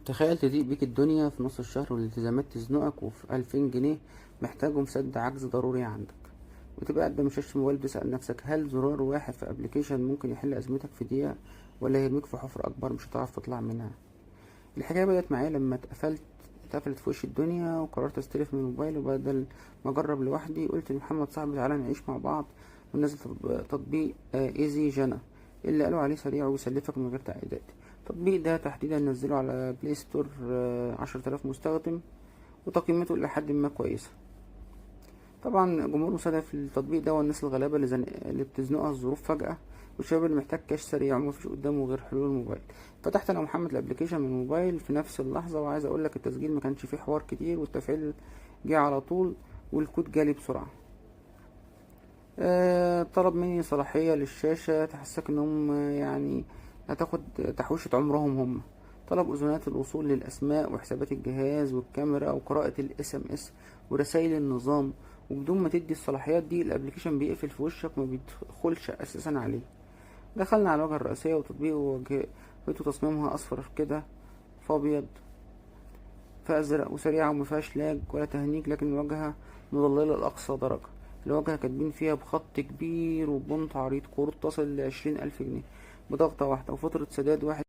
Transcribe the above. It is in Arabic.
تخيل تضيق بيك الدنيا في نص الشهر والالتزامات تزنقك وفي 2000 جنيه محتاجهم سد عجز ضروري عندك. وتبقى قاعد قدام شاشة الموبايل بتسأل نفسك هل زرار واحد في ابلكيشن ممكن يحل أزمتك في دقيقة، ولا يرميك في حفرة أكبر مش هتعرف تطلع منها. الحكاية بدأت معايا لما اتقفلت في وش الدنيا وقررت استلف من الموبايل، وبدل ما اجرب لوحدي قلت لمحمد صاحبي تعالى نعيش مع بعض وننزل تطبيق ايزي جانا اللي قالوا عليه سريع ويسلفك من غير تعقيدات. التطبيق ده تحديدا نزله على بلاي ستور، 10,000 مستخدم، وتقييمته إلى حد ما كويسة. طبعا جمهور مستهدف التطبيق ده والناس الغلابة اللي بتزنقها الظروف فجأة، والشباب اللي محتاج كاش سريع ومفيش قدامه غير حلول الموبايل. فتحت انا محمد الابليكيشن من الموبايل في نفس اللحظة، وعايز اقولك التسجيل ما كانش فيه حوار كتير، والتفعيل جه على طول والكود جالي بسرعة. طلب مني صلاحية للشاشة تحسسك انهم يعني هتاخد تحويشة عمرهم هم. طلب اذونات الوصول للاسماء وحسابات الجهاز والكاميرا وقراءة الاس ام اس ورسائل النظام، وبدون ما تدي الصلاحيات دي الابليكيشن بيقفل في وشك وما بيدخلش اساسا عليه. دخلنا على الواجهة الرئيسية وتطبيق لقيته تصميمها اصفر كده في ابيض في ازرق وسريعة ومفيهاش لاج ولا تهنيج، لكن الواجهة مضللة لأقصى درجة. الواجهة كاتبين فيها بخط كبير وبنط عريض قروض تصل ل20,000 جنيه بضغطة واحدة وفترة سداد واحد.